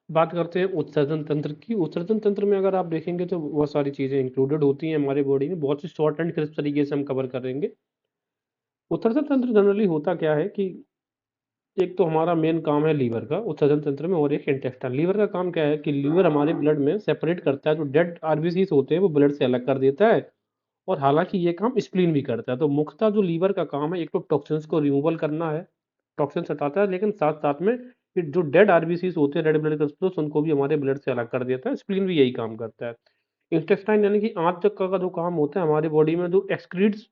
बात करते हैं उत्सर्जन तंत्र की। उत्सर्जन तंत्र में अगर आप देखेंगे तो बहुत सारी चीज़ें इंक्लूडेड होती हैं हमारे बॉडी में, बहुत सी शॉर्ट एंड क्रिस्प तरीके से हम कवर करेंगे। उत्सर्जन तंत्र जनरली होता क्या है कि एक तो हमारा मेन काम है लीवर का उत्सर्जन तंत्र में, और एक इंटेस्टाइन। लीवर का काम क्या है कि लीवर हमारे ब्लड में सेपरेट करता है, जो डेड आरबीसीज होते हैं वो ब्लड से अलग कर देता है। और हालांकि ये काम स्प्लीन भी करता है। तो मुख्यतः जो लीवर का काम है, एक तो टॉक्सिन्स को रिमूवल करना है, टॉक्सिन्स हटाता है, लेकिन साथ साथ में ये जो डेड आरबीसीज होते हैं, रेड ब्लड corpuscles, उनको भी हमारे ब्लड से अलग कर देता है। स्प्लीन भी यही काम करता है। इंटेस्टाइन यानी कि आंत तक का जो काम होता है हमारी बॉडी में, जो एक्सक्रीट्स,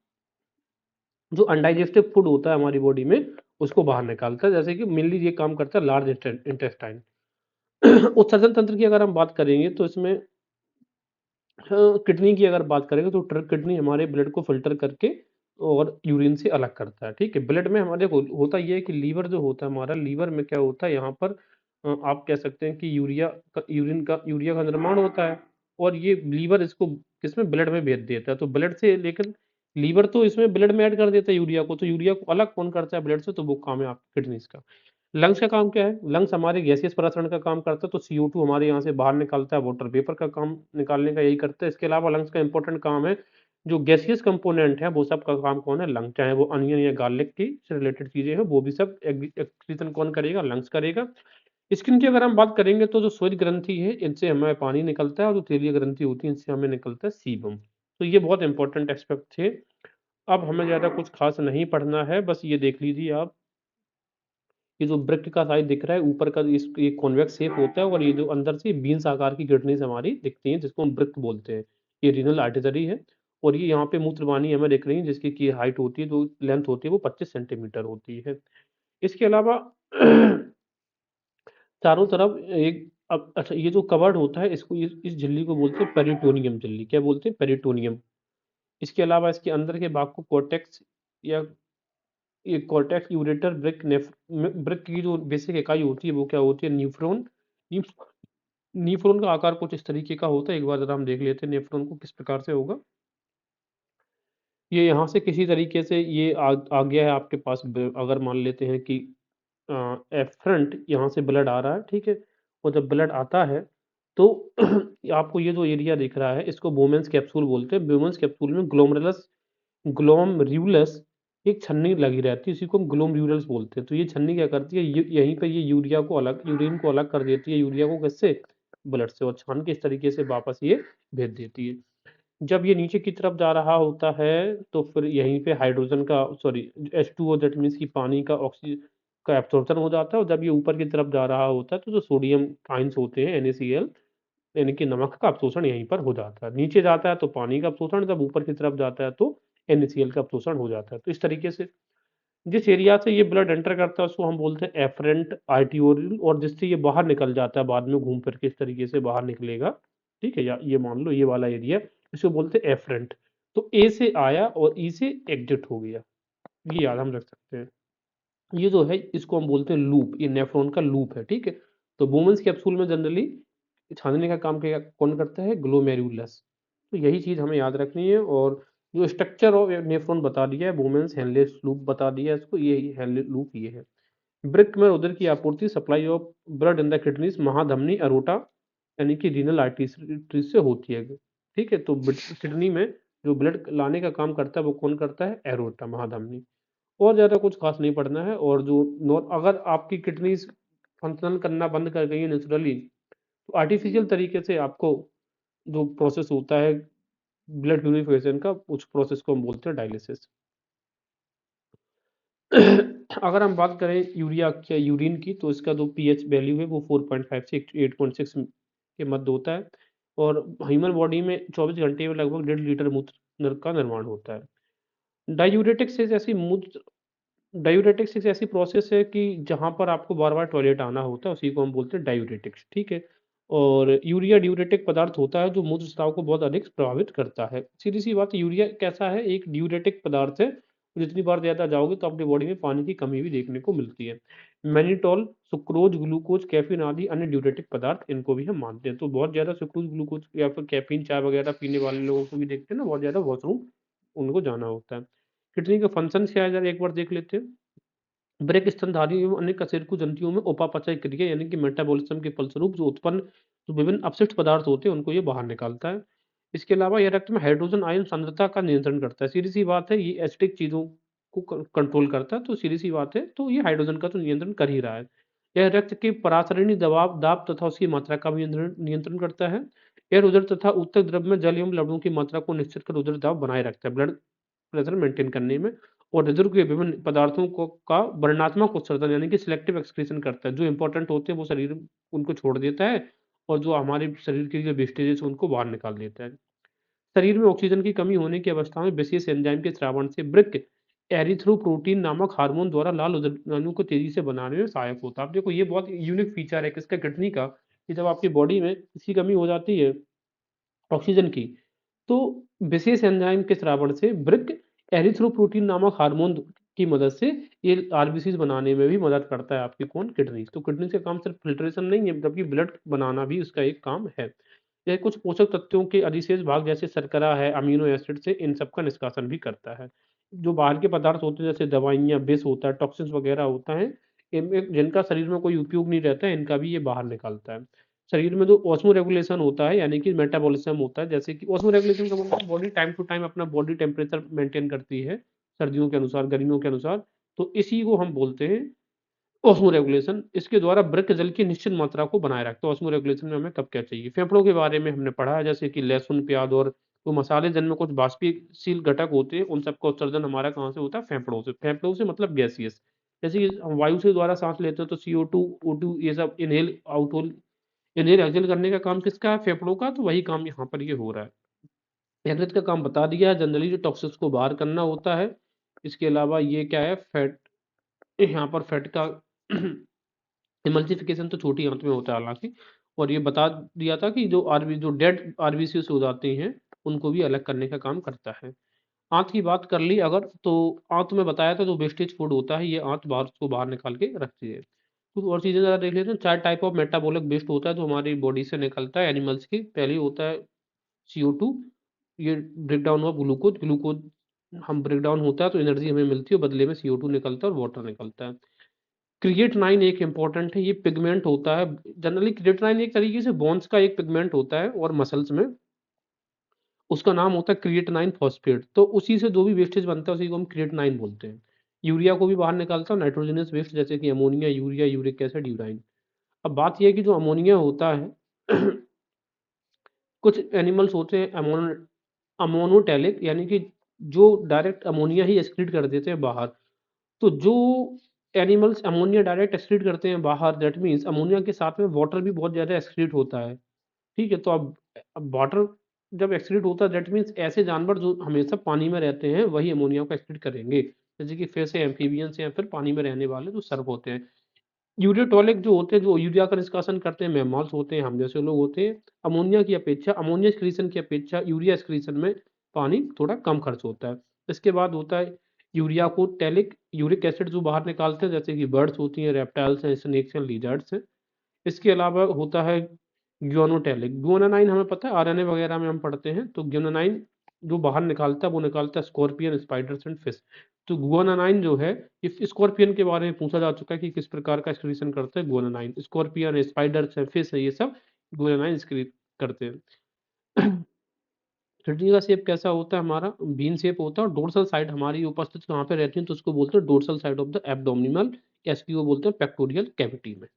जो अनडाइजेस्टिव फूड होता है हमारी बॉडी में, उसको बाहर निकालता है। जैसे कि मेनली ये काम करता है लार्ज इंटेस्टाइन। उत्सर्जन तंत्र की अगर हम बात करेंगे तो इसमें किडनी की अगर बात करेंगे तो किडनी हमारे ब्लड को फिल्टर करके और यूरिन से अलग करता है। ठीक है, ब्लड में हमारे होता ये है कि लीवर जो होता है हमारा, लीवर में क्या होता है यहाँ पर, आप कह सकते हैं कि यूरिया का निर्माण होता है। और ये लीवर इसको किसमें, ब्लड में भेज देता है। तो ब्लड से, लेकिन लीवर तो इसमें ब्लड में ऐड कर देता है यूरिया को, तो यूरिया को अलग कौन करता है ब्लड से, तो वो काम है आपकी किडनीज का। लंग्स का काम क्या है, लंग्स हमारे गैसियस प्रसरण का काम करता है, तो CO2 हमारे यहाँ से बाहर निकालता है, वाटर वेपर का काम निकालने का यही करता है। इसके अलावा लंग्स का इंपॉर्टेंट काम है, जो गैसियस कंपोनेंट है वो सब का काम कौन है, लंग। चाहे वो अनियन या गार्लिक की से रिलेटेड चीजें हैं, वो भी सब एक्सक्रीशन कौन करेगा, लंग्स करेगा। स्किन की अगर हम बात करेंगे तो जो श्वेत ग्रंथि है इनसे हमें पानी निकलता है, और जो तेलीय ग्रंथि होती है इनसे हमें निकलता है सीबम। तो ये बहुत इंपॉर्टेंट एस्पेक्ट थे। अब हमें ज्यादा कुछ खास नहीं पढ़ना है, बस ये देख लीजिए आप, ये जो वृक्क का साइज दिख रहा है ऊपर का, इस ये कॉन्वेक्स शेप होता है, और ये जो अंदर से बीन्स आकार की किडनीज हमारी दिखती हैं, जिसको हम वृक्क बोलते हैं। ये रीनल आर्टरी है। और ये यहाँ पे मूत्रवाहिनी हमें दिख रही है, जिसकी की हाइट होती है, जो लेंथ होती है वो 25 सेंटीमीटर होती है। इसके अलावा चारों तरफ एक, अब अच्छा, ये जो कवर्ड होता है इसको, इस झिल्ली को बोलते हैं पेरिटोनियम झिल्ली। क्या बोलते हैं, पेरिटोनियम। इसके अलावा इसके अंदर के भाग को कॉर्टेक्स, या ये कॉर्टेक्स यूरेटर ब्रिक ब्रिक की जो बेसिक इकाई होती है वो क्या होती है, न्यूफ्रॉन। न्यूफ्रॉन का आकार कुछ इस तरीके का होता है। एक बार जरा हम देख लेते हैं न्यूफ्रॉन को किस प्रकार से होगा। ये यहाँ से किसी तरीके से ये आ गया है आपके पास, अगर मान लेते हैं कि एफरंट यहाँ से ब्लड आ रहा है, ठीक है। और जब ब्लड आता है तो आपको ये जो एरिया दिख रहा है इसको बोमेंस कैप्सूल बोलते हैं। बोमेंस कैप्सूल में ग्लोमर्यूलस एक छन्नी लगी रहती है, इसी को हम ग्लोमर्यूलस बोलते हैं। तो ये छन्नी क्या करती है, यहीं पे ये यूरिन को अलग कर देती है, यूरिया को किससे, ब्लड से, और छान के इस तरीके से वापस ये भेज देती है। जब ये नीचे की तरफ जा रहा होता है तो फिर यहीं पे हाइड्रोजन का, सॉरी, H2O, दैट मीन्स कि पानी का ऑक्सीजन का एब्सॉर्प्शन हो जाता है। और जब ये ऊपर की तरफ जा रहा होता है तो जो सोडियम आयंस होते हैं, NaCl, यानी कि नमक का अवशोषण यहीं पर हो जाता है। नीचे जाता है तो पानी का अवशोषण, जब ऊपर की तरफ जाता है तो NaCl का अवशोषण हो जाता है। तो इस तरीके से जिस एरिया से ये ब्लड एंटर करता है उसको हम बोलते हैं एफरेंट आर्टियोल, और जिससे ये बाहर निकल जाता है बाद में घूम फिर के इस तरीके से बाहर निकलेगा। ठीक है, या ये मान लो ये वाला एरिया, इसको बोलते हैं एफरेंट। तो ए से आया और ई से एग्जिट हो गया, ये याद हम रख सकते हैं। ये जो है इसको हम बोलते हैं लूप, ये नेफ्रॉन का लूप है। ठीक है, तो बोमेंस कैप्सूल में जनरली छानने का काम क्या कौन करता है, ग्लोमेरुलस। तो यही चीज हमें याद रखनी है। और जो स्ट्रक्चर ऑफ नेफ्रॉन बता दिया है, बोमेंस हेनलेस लूप बता दिया है इसको, ये हेनलेस लूप ये है। वृक्क में उदर की आपूर्ति, supply of blood in the kidneys, महाधमनी अरोटा यानी कि रीनल आर्टरी से होती है। ठीक है, तो किडनी में जो ब्लड लाने का काम करता है वो कौन करता है, एरोटा, महाधमनी। और ज़्यादा कुछ खास नहीं पढ़ना है। और जो अगर आपकी किडनीज फंक्शन करना बंद कर गई है नेचुरली, तो आर्टिफिशियल तरीके से आपको जो प्रोसेस होता है ब्लड प्यूरिफिकेशन का, उस प्रोसेस को हम बोलते हैं डायलिसिस। अगर हम बात करें यूरिया या यूरिन की, तो इसका जो पीएच वैल्यू है वो 4.5 से 8.6 के मध्य होता है। और ह्यूमन बॉडी में 24 घंटे में लगभग 1.5 लीटर मूत्र का निर्माण होता है। डायूरेटिक्स एक ऐसी मूत्र डायूरेटिक्स एक ऐसी प्रोसेस है कि जहाँ पर आपको बार बार टॉयलेट आना होता है, उसी को हम बोलते हैं डायूरेटिक्स। ठीक है, और यूरिया ड्यूरेटिक पदार्थ होता है जो मूत्र स्राव को बहुत अधिक प्रभावित करता है। सीधी सी बात है, यूरिया कैसा है, एक ड्यूरेटिक पदार्थ है। जितनी बार ज़्यादा जाओगे तो अपनी बॉडी में पानी की कमी भी देखने को मिलती है। मैनिटॉल, सुक्रोज, ग्लूकोज, कैफीन आदि अन्य ड्यूरेटिक पदार्थ, इनको भी हम मानते हैं। तो बहुत ज़्यादा सुक्रोज, ग्लूकोज या फिर कैफीन चाय वगैरह पीने वाले लोगों को भी देखते हैं ना, बहुत ज़्यादा वॉशरूम उनको जाना होता है। किडनी का फंक्शन क्या है, जरा एक बार देख लेते हैं। ब्रेक स्तनधारी एवं अन्य कशेरुकी ग्रंथियों में उपापचय क्रिया यानी कि मेटाबॉलिज्म के फलस्वरूप जो विभिन्न अपशिष्ट पदार्थ होते हैं उनको ये बाहर निकालता है। इसके अलावा ये रक्त में हाइड्रोजन आयन सांद्रता का नियंत्रण करता है। सीधी सी बात है, ये एसिडिक चीजों को कंट्रोल करता है, तो सीधी सी बात है, तो ये हाइड्रोजन का तो नियंत्रण कर ही रहा है। यह रक्त के परासरणी दबाव दाब तथा उसकी मात्रा का भी नियंत्रण करता है। यह रुधिर तथा ऊतक द्रव में जल एवं लवणों की मात्रा को निश्चित कर रुधिर दाब बनाए रखता है, ब्लड प्रेशर मेंटेन करने में। और रिजर्व के विभिन्न पदार्थों को का वर्णनात्मक उत्सर्जन यानी कि सिलेक्टिव एक्सक्रीशन करता है। जो इंपॉर्टेंट होते हैं वो शरीर उनको छोड़ देता है, और जो हमारे शरीर के लिए वेस्टेजेस उनको बाहर निकाल देता है। शरीर में ऑक्सीजन की कमी होने की अवस्था में विशेष एंजाइम के स्रावण से वृक्क एरिथ्रोपोइटीन नामक हार्मोन द्वारा लाल उदर को तेजी से बनाने में सहायक होता है। अब देखो, ये बहुत यूनिक फीचर है किसका, किडनी का, कि जब आपकी बॉडी में इसकी कमी हो जाती है ऑक्सीजन की, तो विशेष एंजाइम के स्रावण से वृक्क एरिथ्रोपोइटीन नामक हार्मोन की मदद से ये आरबीसीज बनाने में भी मदद करता है आपकी कौन, किडनी। तो किडनी का काम सिर्फ फिल्ट्रेशन नहीं है, जबकि ब्लड बनाना भी उसका एक काम है। यह कुछ पोषक तत्वों के अधिशेष भाग जैसे शर्करा है, अमीनो एसिड से इन सब का निष्कासन भी करता है। जो बाहर के पदार्थ होते हैं जैसे दवाइयाँ, विष होता है, टॉक्सिन्स वगैरह होता है, इनमें जिनका शरीर में कोई उपयोग नहीं रहता है, इनका भी ये बाहर निकालता है। शरीर में जो ऑस्मो रेगुलेशन होता है यानी कि मेटाबॉलिज्म होता है, जैसे कि ऑस्मो रेगुलेशन का मतलब बॉडी टाइम टू टाइम अपना बॉडी टेम्परेचर मेंटेन करती है, सर्दियों के अनुसार, गर्मियों के अनुसार। तो इसी को हम बोलते हैं ऑस्मो रेगुलेशन। इसके द्वारा वृक्क जल की निश्चित मात्रा को बनाए रखता है। ऑस्मो रेगुलेशन में हमें कब क्या चाहिए। फेफड़ों के बारे में हमने पढ़ा है, जैसे कि लहसुन, प्याज और वो मसाले जिनमें कुछ बाष्पीशील घटक होते हैं, उन सबका उत्सर्जन हमारा कहाँ से होता है, फेफड़ों से। फेफड़ों से मतलब गैसियस, जैसे कि हम वायु से द्वारा सांस लेते हैं तो CO2, O2 ये सब इनहेल आउट होल, इन्हें एक्सेल करने का काम किसका है, फेफड़ों का। तो वही काम यहाँ पर ये हो रहा है। यकृत का काम बता दिया है, जनरली जो टॉक्सिन्स को बाहर करना होता है। इसके अलावा ये क्या है, फैट, यहाँ पर फैट का इमल्सिफिकेशन तो छोटी आंत में होता है हालांकि। और ये बता दिया था कि जो डेड आरबीसी हो जाते हैं उनको भी अलग करने का काम करता है। आंत की बात कर ली अगर, तो आंत में बताया था जो वेस्टेज फूड होता है, ये आंत बाहर को बाहर निकाल के रखती है। कुछ और चीज़ें ज़रा देख लेते हैं। 4 टाइप ऑफ मेटाबॉलिक वेस्ट होता है जो हमारी बॉडी से निकलता है एनिमल्स की। पहले होता है CO2, ये ब्रेक डाउन हुआ ग्लूकोज। ग्लूकोज हम ब्रेक डाउन होता है तो एनर्जी हमें मिलती है, बदले में CO2 निकलता है और वाटर निकलता है। क्रिएटिनाइन एक इंपॉर्टेंट है, ये पिगमेंट होता है। जनरली क्रिएटिनाइन एक तरीके से बोन्स का एक पिगमेंट होता है और मसल्स में उसका नाम होता है क्रिएटिनाइन फॉस्फेट। तो उसी से जो भी वेस्टेज बनता है उसी को हम क्रिएटिनाइन बोलते हैं। यूरिया को भी बाहर निकालता है, नाइट्रोजनस वेस्ट जैसे कि ammonia, urea, uric acid, urine. अब बात यह है कि जो अमोनिया होता है कुछ एनिमल्स होते हैं अमोनोटैलिक, यानी कि जो डायरेक्ट अमोनिया ही एक्सक्रीट कर देते हैं बाहर। तो जो एनिमल्स अमोनिया डायरेक्ट एक्सक्रीट करते हैं बाहर, दैट मीन्स अमोनिया के साथ में वाटर भी बहुत ज़्यादा एक्सक्रीट होता है। ठीक है, तो अब वाटर जब एक्सक्रीट होता है दैट मीन्स ऐसे जानवर जो हमेशा पानी में रहते हैं वही अमोनिया को एक्सक्रीट करेंगे, जैसे कि फिश है, एम्फीबियंस या फिर पानी में रहने वाले जो सर्प होते हैं। यूरियोटॉलिक जो होते हैं, जो यूरिया का निष्कासन करते हैं, मैमल्स होते हैं, हम जैसे लोग होते हैं। अमोनिया एक्सक्रीशन की अपेक्षा यूरिया एक्सक्रीशन में पानी थोड़ा कम खर्च होता है। इसके बाद होता है यूरिया को टैलिक, यूरिक एसिड जो बाहर निकालते हैं, जैसे कि बर्ड्स होती हैं, रेप्टाइल्स हैं, स्नेक्स हैं, लिजर्ड्स हैं। इसके अलावा होता है ग्वानोटैलिक। ग्वानानाइन हमें पता है, आरएनए वगैरह में हम पढ़ते हैं। तो ग्वानानाइन जो बाहर निकालता है वो निकालता है स्कॉर्पियन, स्पाइडर्स एंड फिश। तो ग्वानानाइन जो है, इस स्कॉर्पियन के बारे में पूछा जा चुका है कि किस प्रकार का एक्सक्रीशन करता है ग्वानानाइन। स्कॉर्पियन है, स्पाइडर्स है, फिश है, ये सब ग्वानानाइन एक्सक्रीट करते हैं। किडनी का शेप कैसा होता है हमारा, बीन शेप होता है। और डोर्सल साइड हमारी उपस्थित कहाँ पे रहती है, तो उसको बोलते हैं dorsal side of the abdominal, या इसकी वो बोलते हैं पेक्टोरियल कैविटी में।